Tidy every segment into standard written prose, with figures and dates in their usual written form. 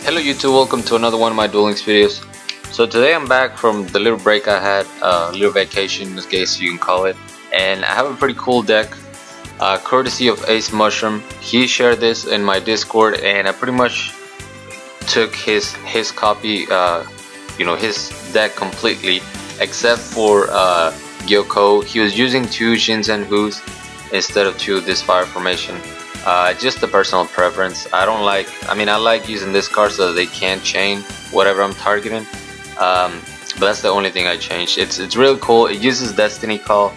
Hello YouTube, welcome to another one of my Duel Links videos. So today I'm back from the little break I had, little vacation in this case you can call it, and I have a pretty cool deck, courtesy of Ace Mushroom. He shared this in my Discord and I pretty much took his copy, his deck completely, except for Gyoko. He was using 2 Shinsenbus instead of 2 this fire formation. Just a personal preference. I like using this card so that they can't chain whatever I'm targeting. But that's the only thing I changed. It's really cool. It uses Destiny Call,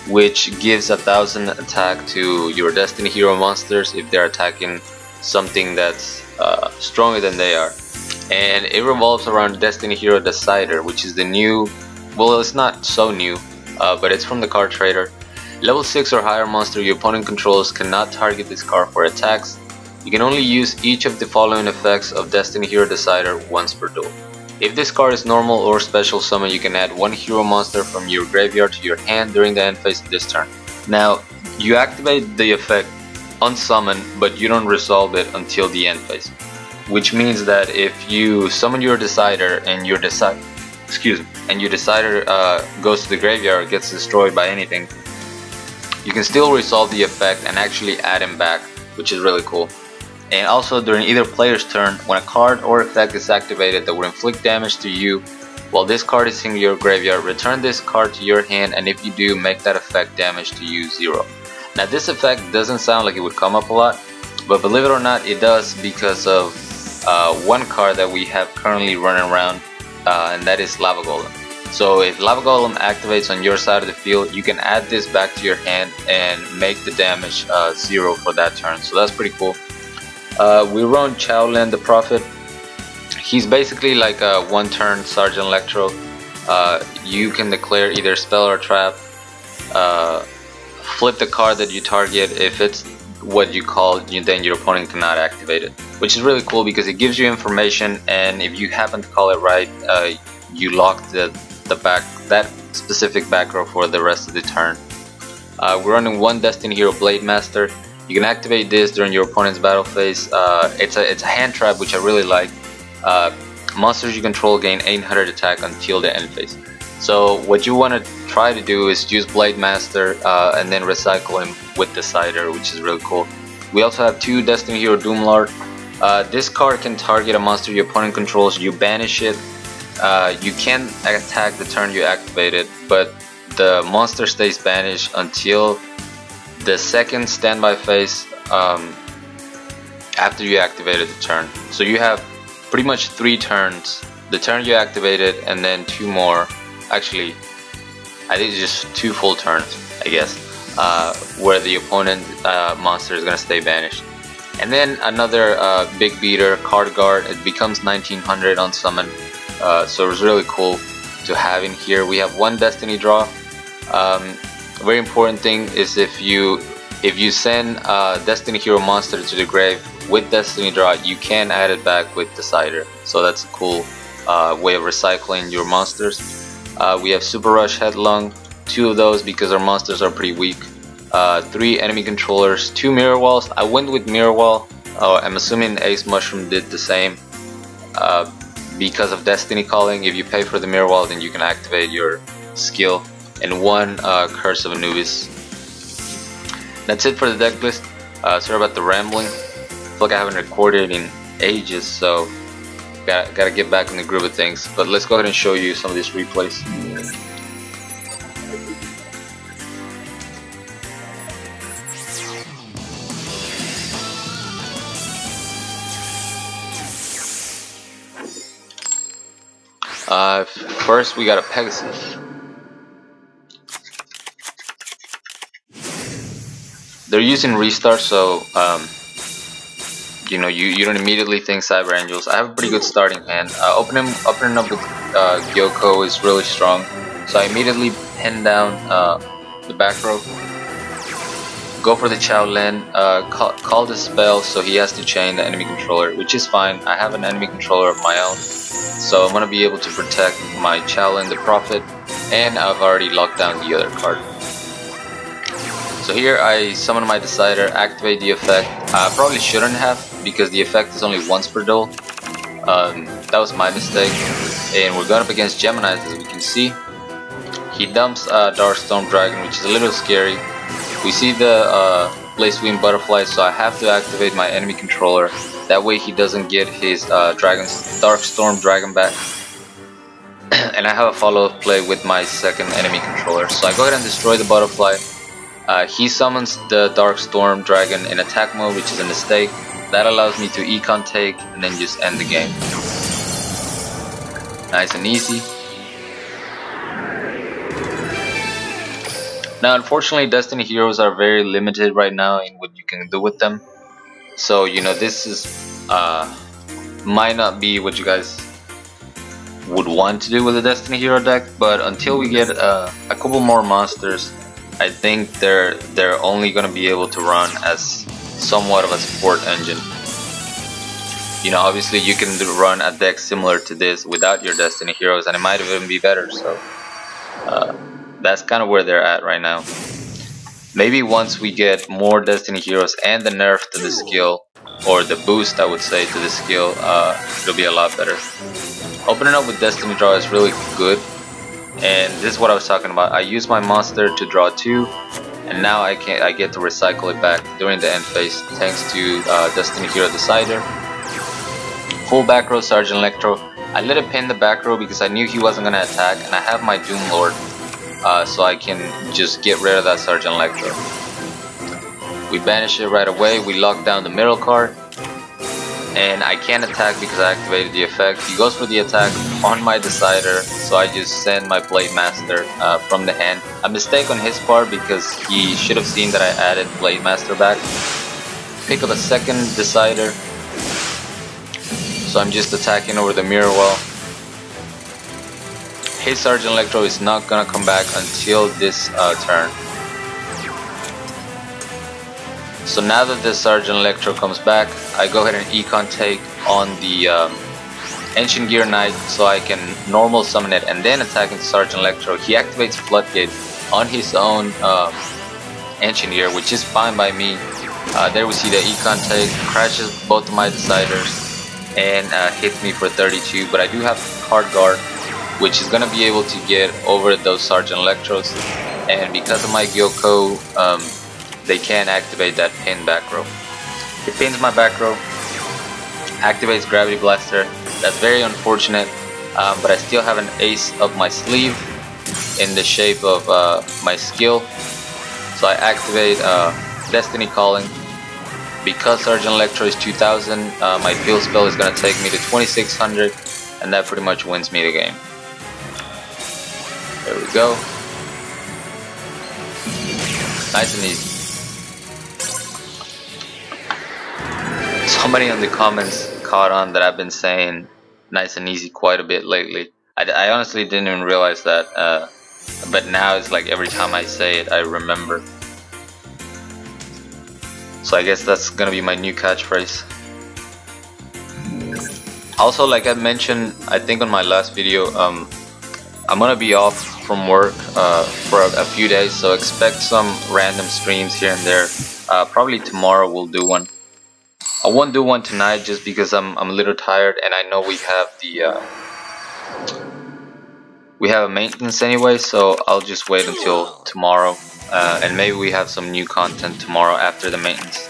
which gives 1000 attack to your Destiny Hero monsters if they're attacking something that's stronger than they are. And it revolves around Destiny Hero Decider, which is the new, well, it's not so new, but it's from the card trader. Level 6 or higher monster your opponent controls cannot target this card for attacks. You can only use each of the following effects of Destiny Hero Decider once per duel. If this card is normal or special summon, you can add 1 hero monster from your graveyard to your hand during the end phase of this turn. Now, you activate the effect on summon, but you don't resolve it until the end phase. Which means that if you summon your Decider and your Decider goes to the graveyard or gets destroyed by anything, you can still resolve the effect and actually add him back, which is really cool. And also during either player's turn, when a card or effect is activated that will inflict damage to you while this card is in your graveyard, return this card to your hand, and if you do, make that effect damage to you 0. Now this effect doesn't sound like it would come up a lot, but believe it or not, it does, because of one card that we have currently running around, and that is Lava Golem. So if Lava Golem activates on your side of the field, you can add this back to your hand and make the damage 0 for that turn. So that's pretty cool. We run Chaolan the Prophet. He's basically like a 1-turn Sergeant Electro. You can declare either spell or trap. Flip the card that you target. If it's what you call, then your opponent cannot activate it. Which is really cool because it gives you information, and if you happen to call it right, you lock that specific back row for the rest of the turn. We're running 1 Destiny Hero Blade Master. You can activate this during your opponent's battle phase. It's a hand trap, which I really like. Monsters you control gain 800 attack until the end phase. So what you want to try to do is use Blade Master and then recycle him with Decider, which is really cool. We also have 2 Destiny Hero Doomlord. This card can target a monster your opponent controls. You banish it. You can attack the turn you activate it, but the monster stays banished until the second standby phase after you activated the turn. So you have pretty much 3 turns: the turn you activated and then 2 more. Actually, I think it's just 2 full turns, I guess, where the opponent monster is gonna stay banished. And then another big beater, Card Guard. It becomes 1900 on summon. So it was really cool to have in here. We have 1 Destiny Draw. Very important thing is if you send a Destiny Hero monster to the grave with Destiny Draw, you can add it back with Decider. So that's a cool way of recycling your monsters. We have Super Rush Headlong, 2 of those because our monsters are pretty weak. 3 enemy controllers, 2 Mirror Walls. I went with Mirror Wall. I'm assuming Ace Mushroom did the same. Because of Destiny Calling, if you pay for the Mirror Wall, then you can activate your skill. And 1 Curse of Anubis. That's it for the deck list. Sorry about the rambling. I feel like I haven't recorded in ages, so gotta get back in the groove of things. But let's go ahead and show you some of these replays. First we got a Pegasus. They're using restart, so you don't immediately think Cyber Angels. I have a pretty good starting hand. Opening up with Gyoko is really strong, so I immediately pin down the back row. Go for the Chaolan, call the spell, so he has to chain the enemy controller, which is fine. I have an enemy controller of my own, so I'm gonna be able to protect my Chaolan the Prophet, and I've already locked down the other card. So here I summon my Decider, activate the effect. I probably shouldn't have, because the effect is only once per duel. That was my mistake. And we're going up against Geminis, as we can see. He dumps Dark Storm Dragon, which is a little scary. We see the Blaze Wing Butterfly, so I have to activate my enemy controller. That way he doesn't get his Dark Storm Dragon back. And I have a follow-up play with my second enemy controller. So I go ahead and destroy the Butterfly. He summons the Dark Storm Dragon in attack mode, which is a mistake. That allows me to econ take and then just end the game. Nice and easy. Now unfortunately Destiny Heroes are very limited right now in what you can do with them. So you know, this is might not be what you guys would want to do with a Destiny Hero deck, but until we get a couple more monsters, I think they're only gonna be able to run as somewhat of a support engine. You know, obviously you can run a deck similar to this without your Destiny Heroes, and it might even be better. So that's kind of where they're at right now. Maybe once we get more Destiny Heroes and the nerf to the skill, or the boost I would say to the skill, it'll be a lot better. Opening up with Destiny Draw is really good, and this is what I was talking about. I use my monster to draw 2, and now I get to recycle it back during the end phase thanks to Destiny Hero Decider. Full back row Sergeant Electro. I let it pin the back row because I knew he wasn't gonna attack, and I have my Doom Lord, so I can just get rid of that Sergeant Electro. We banish it right away. We lock down the middle card, and I can't attack because I activated the effect. He goes for the attack on my Decider, so I just send my Blade Master from the hand. A mistake on his part because he should have seen that I added Blade Master back. Pick up a second Decider, so I'm just attacking over the mirror wall. His Sergeant Electro is not gonna come back until this turn. So now that the Sergeant Electro comes back, I go ahead and econ take on the Ancient Gear Knight so I can normal summon it and then attack into Sergeant Electro. He activates Floodgate on his own Ancient Gear, which is fine by me. There we see the econ take, crashes both of my Deciders, and hits me for 32, but I do have Card Guard, which is gonna be able to get over those Sergeant Electros, and because of my Gyoko, they can activate that pin back row. It pins my back row, activates Gravity Blaster. That's very unfortunate, but I still have an ace up my sleeve in the shape of my skill. So I activate Destiny Calling. Because Sergeant Electro is 2000, my field spell is going to take me to 2600, and that pretty much wins me the game. There we go. Nice and easy. Somebody in the comments caught on that I've been saying nice and easy quite a bit lately. I honestly didn't even realize that, but now it's like every time I say it I remember. So I guess that's gonna be my new catchphrase. Also, like I mentioned, I think on my last video, I'm gonna be off from work for a few days, so expect some random streams here and there. Probably tomorrow we'll do one. I won't do one tonight just because I'm a little tired, and I know we have a maintenance anyway, so I'll just wait until tomorrow, and maybe we have some new content tomorrow after the maintenance.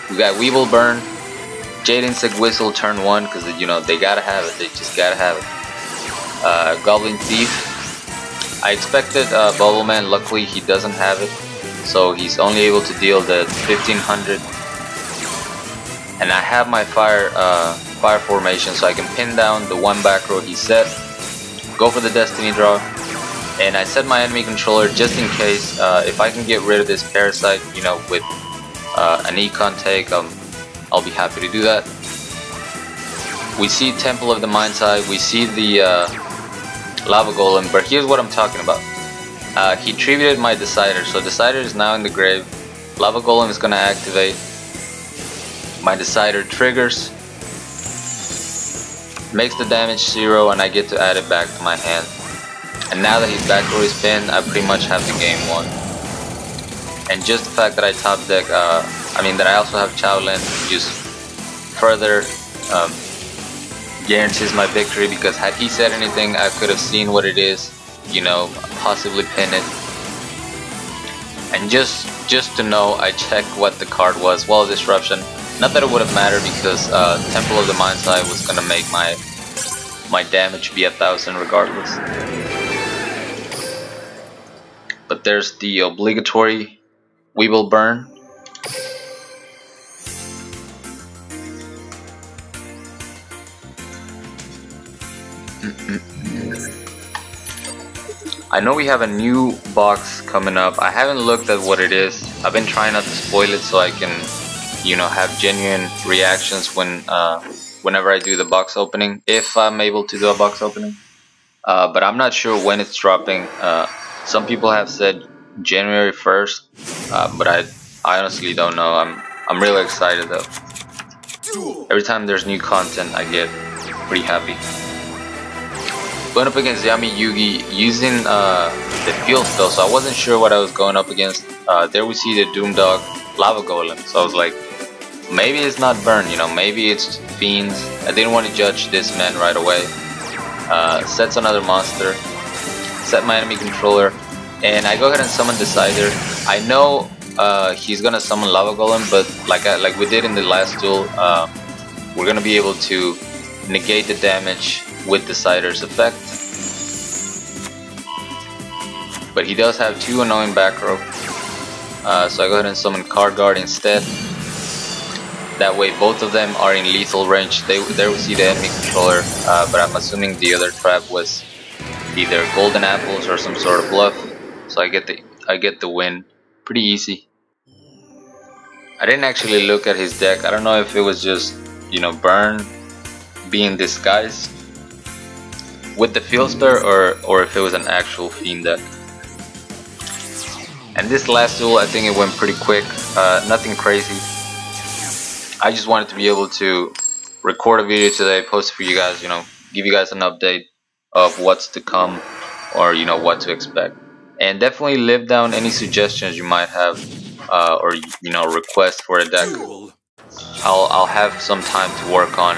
We got Weevil Burn, Jade Insect Whistle turn 1 because you know they gotta have it. They just gotta have it. Goblin Thief. I expected Bubble Man. Luckily he doesn't have it, so he's only able to deal the 1500. And I have my fire formation, so I can pin down the one back row he set. Go for the Destiny Draw, and I set my enemy controller just in case. If I can get rid of this Parasite, you know, with an econ take, I'll be happy to do that. We see Temple of the Mind's Eye, we see the Lava Golem, but here's what I'm talking about. He treated my Decider, so Decider is now in the grave. Lava Golem is gonna activate. My Decider triggers, makes the damage 0, and I get to add it back to my hand. And now that his back row is pinned, I pretty much have the game won. And just the fact that I top deck, that I also have Chowlin, just further guarantees my victory, because had he said anything, I could have seen what it is, you know, possibly pin it. And just to know, I checked what the card was. Well, Disruption. Not that it would have mattered, because Temple of the Mind's Eye was gonna make my damage be 1000 regardless. But there's the obligatory We Will Burn. I know we have a new box coming up. I haven't looked at what it is. I've been trying not to spoil it so I can, you know, have genuine reactions whenever I do the box opening, if I'm able to do a box opening. But I'm not sure when it's dropping. Some people have said January 1st, but I honestly don't know. I'm really excited though. Every time there's new content, I get pretty happy. Going up against Yami Yugi using the field spell, so I wasn't sure what I was going up against. There we see the Doom Dog Lava Golem, so I was like, maybe it's not Burn, you know, maybe it's Fiends. I didn't want to judge this man right away. Sets another monster, set my enemy controller, and I go ahead and summon Decider. I know he's gonna summon Lava Golem, but like we did in the last duel, we're gonna be able to negate the damage with Decider's effect. But he does have 2 annoying back row, so I go ahead and summon Card Guard instead. That way both of them are in lethal range. There we see the enemy controller, but I'm assuming the other trap was either golden apples or some sort of bluff, so I get the win. Pretty easy. I didn't actually look at his deck. I don't know if it was just, you know, Burn being disguised with the Field Spell, or if it was an actual Fiend deck. And this last duel, I think it went pretty quick, nothing crazy. I just wanted to be able to record a video today, post it for you guys, you know, give you guys an update of what's to come, or you know, what to expect. And definitely leave down any suggestions you might have, or you know, requests for a deck. I'll have some time to work on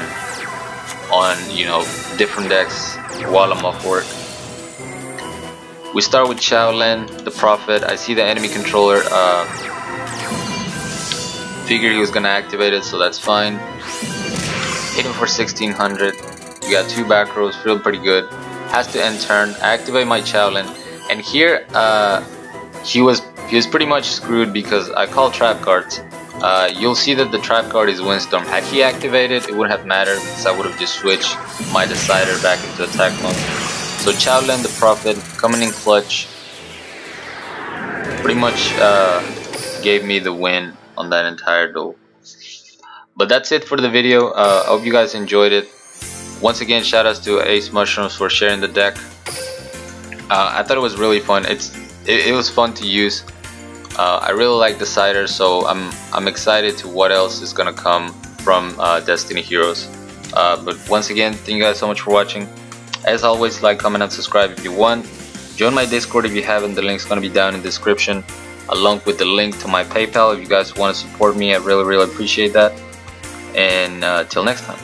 you know, different decks while I'm off work. We start with Shaolin, the Prophet. I see the enemy controller. Figured he was gonna activate it, so that's fine. Hit him for 1600. We got 2 back rows, feel pretty good. Has to end turn. I activate my Shaolin, and here he was pretty much screwed because I call trap cards. You'll see that the trap card is Windstorm. Had he activated, it wouldn't have mattered because I would have just switched my Decider back into attack mode. So Shaolin, the Prophet, coming in clutch, pretty much gave me the win on that entire duel. But that's it for the video. I hope you guys enjoyed it. Once again, shout outs to Ace Mushrooms for sharing the deck. I thought it was really fun. It was fun to use. I really like Decider, so I'm excited to what else is gonna come from Destiny Heroes. But once again, thank you guys so much for watching. As always, like, comment, and subscribe if you want. Join my Discord if you haven't. The link's gonna be down in the description, along with the link to my PayPal if you guys want to support me. I really appreciate that. And till next time.